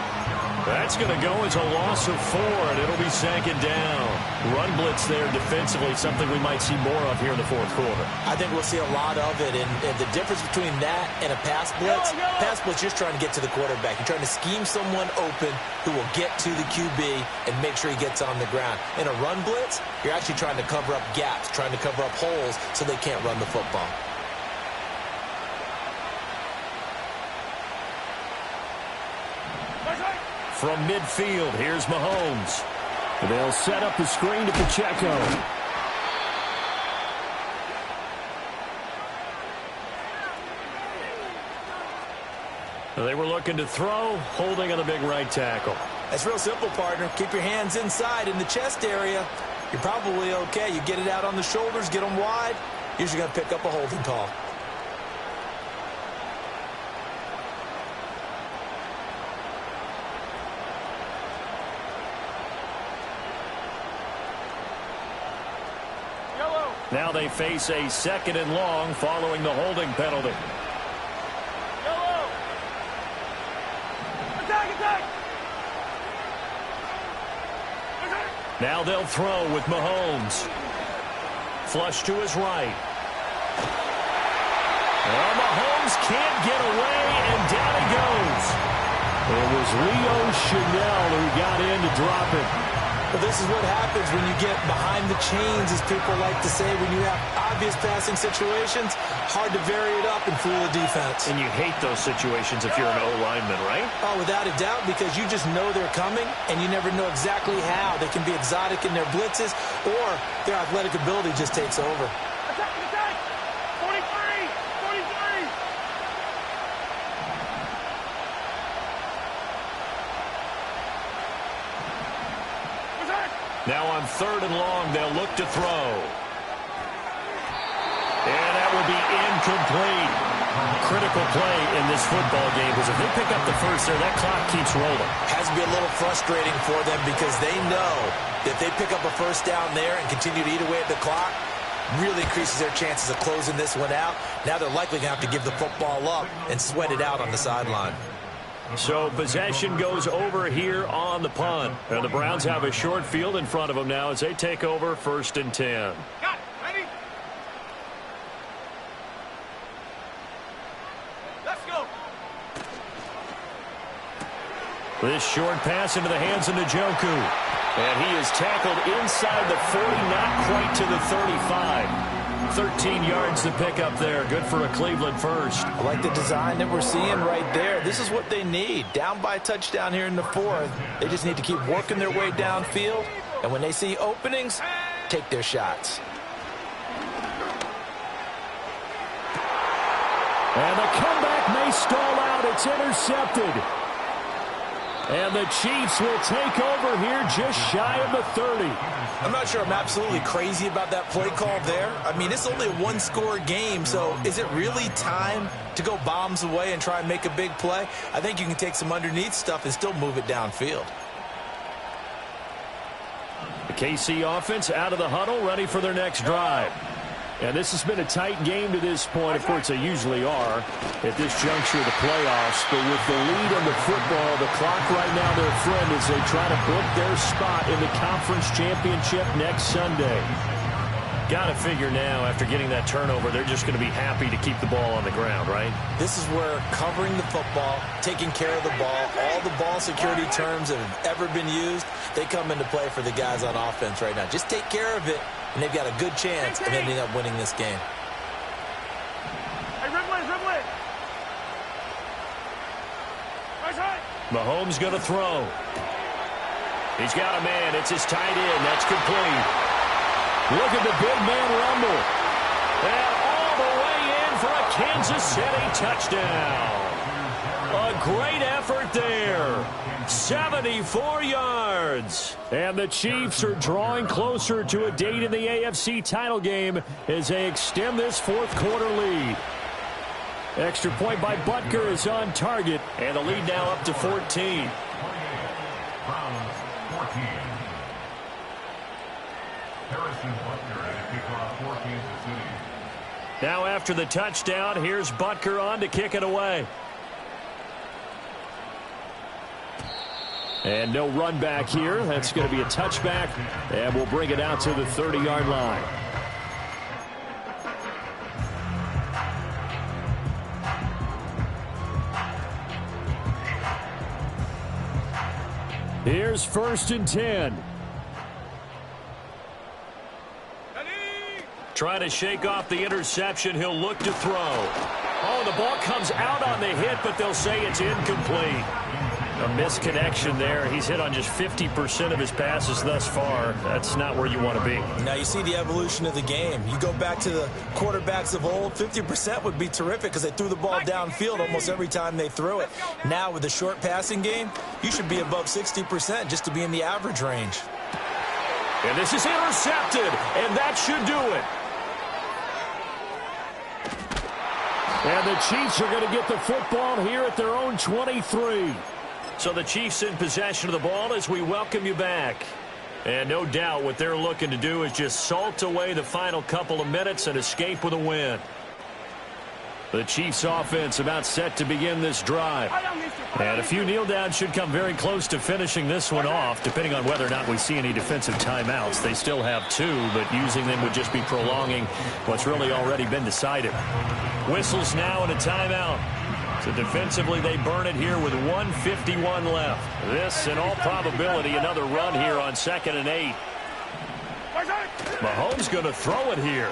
That's going to go as a loss of 4, and it'll be 2nd down. Run blitz there defensively, something we might see more of here in the 4th quarter. I think we'll see a lot of it, and the difference between that and a pass blitz, you're just trying to get to the quarterback. You're trying to scheme someone open who will get to the QB and make sure he gets on the ground. In a run blitz, you're actually trying to cover up gaps, trying to cover up holes so they can't run the football. From midfield, here's Mahomes. They'll set up the screen to Pacheco. They were looking to throw, holding on a big right tackle. That's real simple, partner. Keep your hands inside in the chest area. You're probably okay. You get it out on the shoulders, get them wide. Usually going to pick up a holding call. Now they face a 2nd and long following the holding penalty. Yellow. Attack. Now they'll throw with Mahomes. Flush to his right. Well, Mahomes can't get away, and down he goes. It was Leo Chanel who got in to drop it. Well, this is what happens when you get behind the chains, as people like to say. When you have obvious passing situations, hard to vary it up and fool the defense. And you hate those situations if you're an O-lineman, right? Oh, without a doubt, because you just know they're coming, and you never know exactly how. They can be exotic in their blitzes, or their athletic ability just takes over. Attack, attack! 43! 43! Now on 3rd and long, they'll look to throw. And that will be incomplete. Critical play in this football game, because if they pick up the first there, that clock keeps rolling. Has to be a little frustrating for them, because they know that if they pick up a first down there and continue to eat away at the clock, really increases their chances of closing this one out. Now they're likely going to have to give the football up and sweat it out on the sideline. So possession goes over here on the punt. And the Browns have a short field in front of them now as they take over 1st and 10. Got it. Ready? Let's go. This short pass into the hands of Njoku. And he is tackled inside the 40, not quite to the 35. 13 yards to pick up there. Good for a Cleveland first. I like the design that we're seeing right there. This is what they need. Down by a touchdown here in the 4th. They just need to keep working their way downfield. And when they see openings, take their shots. And the comeback may stall out. It's intercepted. And the Chiefs will take over here just shy of the 30. I'm not sure I'm absolutely crazy about that play call there. I mean, it's only a one-score game, so is it really time to go bombs away and try and make a big play? I think you can take some underneath stuff and still move it downfield. The KC offense out of the huddle, ready for their next drive. And this has been a tight game to this point. Of course, they usually are at this juncture of the playoffs. But with the lead in the football, the clock right now their friend as they try to book their spot in the conference championship next Sunday. Got to figure now, after getting that turnover, they're just going to be happy to keep the ball on the ground, right? This is where covering the football, taking care of the ball, all the ball security terms that have ever been used, they come into play for the guys on offense right now. Just take care of it, and they've got a good chance of ending up winning this game. Hey, Ridley, Ridley. Nice high. Mahomes going to throw. He's got a man. It's his tight end. That's complete. Look at the big man rumble. And all the way in for a Kansas City touchdown. A great effort there. 74 yards. And the Chiefs are drawing closer to a date in the AFC title game as they extend this 4th quarter lead. Extra point by Butker is on target. And the lead now up to 14. Browns 14. Harrison Butker at a kickoff for Kansas City. Now after the touchdown, here's Butker on to kick it away. And no run back here. That's going to be a touchback, and we'll bring it out to the 30-yard line. Here's 1st and 10. Trying to shake off the interception. He'll look to throw. Oh, the ball comes out on the hit, but they'll say it's incomplete. A misconnection there. He's hit on just 50% of his passes thus far. That's not where you want to be. Now you see the evolution of the game. You go back to the quarterbacks of old, 50% would be terrific because they threw the ball downfield almost every time they threw it. Now with the short passing game, you should be above 60% just to be in the average range. And this is intercepted, and that should do it. And the Chiefs are going to get the football here at their own 23. So the Chiefs in possession of the ball as we welcome you back. And no doubt what they're looking to do is just salt away the final couple of minutes and escape with a win. The Chiefs offense about set to begin this drive. And a few kneel downs should come very close to finishing this one off, depending on whether or not we see any defensive timeouts. They still have 2, but using them would just be prolonging what's really already been decided. Whistles now and a timeout. So defensively, they burn it here with 1:51 left. This, in all probability, another run here on 2nd and 8. Mahomes going to throw it here.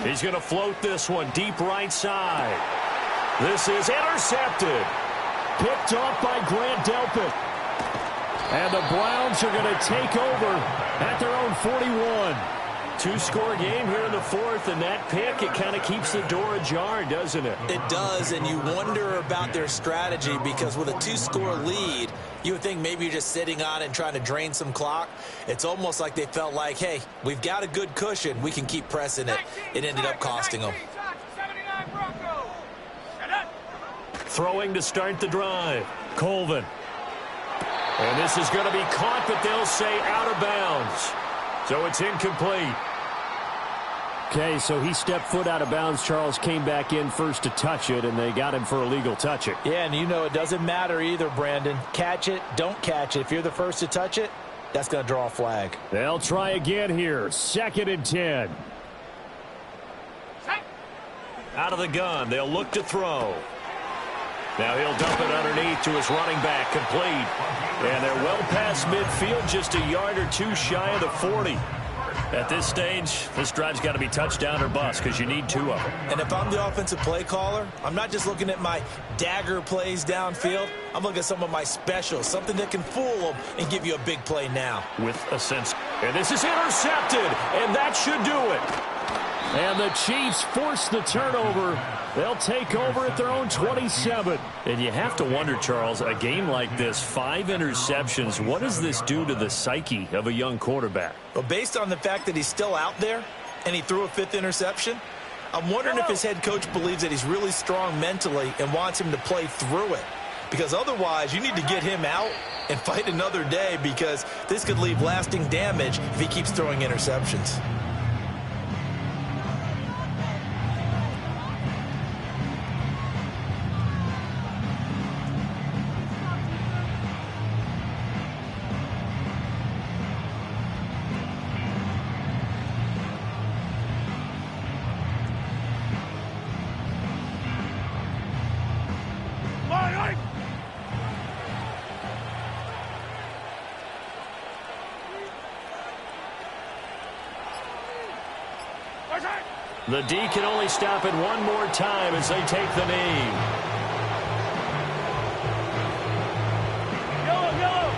He's going to float this one deep right side. This is intercepted. Picked off by Grant Delpit. And the Browns are going to take over at their own 41. 2-score game here in the 4th, and that pick, it kind of keeps the door ajar, doesn't it? It does, and you wonder about their strategy because with a 2-score lead, you would think maybe you're just sitting on it and trying to drain some clock. It's almost like they felt like, hey, we've got a good cushion. We can keep pressing it. It ended up costing them. Throwing to start the drive. Colvin. And this is going to be caught, but they'll say out of bounds. So it's incomplete. Okay, so he stepped foot out of bounds. Charles came back in first to touch it, and they got him for illegal touching. Yeah, and you know it doesn't matter either, Brandon. Catch it, don't catch it. If you're the first to touch it, that's going to draw a flag. They'll try again here. 2nd and 10. Out of the gun. They'll look to throw. Now he'll dump it underneath to his running back, complete. And they're well past midfield, just a yard or 2 shy of the 40. At this stage, this drive's got to be touchdown or bust because you need 2 of them. And if I'm the offensive play caller, I'm not just looking at my dagger plays downfield. I'm looking at some of my specials, something that can fool them and give you a big play now. With a sense. And this is intercepted, and that should do it. And the Chiefs force the turnover. They'll take over at their own 27. And you have to wonder, Charles, a game like this, 5 interceptions, what does this do to the psyche of a young quarterback? Well, based on the fact that he's still out there and he threw a 5th interception, I'm wondering if his head coach believes that he's really strong mentally and wants him to play through it. Because otherwise, you need to get him out and fight another day because this could leave lasting damage if he keeps throwing interceptions. The D can only stop it one more time as they take the knee. Yellow.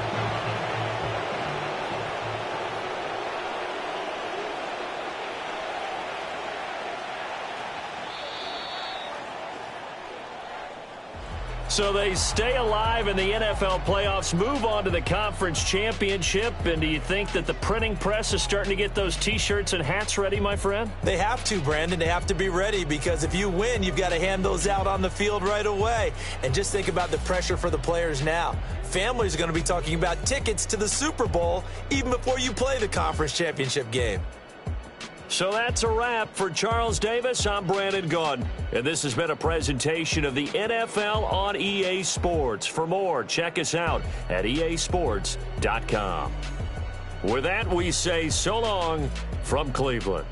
So they stay alive in the NFL playoffs, move on to the conference championship. And do you think that the printing press is starting to get those T-shirts and hats ready, my friend? They have to, Brandon. They have to be ready because if you win, you've got to hand those out on the field right away. And just think about the pressure for the players now. Families are going to be talking about tickets to the Super Bowl even before you play the conference championship game. So that's a wrap for Charles Davis. I'm Brandon Gaudin, and this has been a presentation of the NFL on EA Sports. For more, check us out at easports.com. With that, we say so long from Cleveland.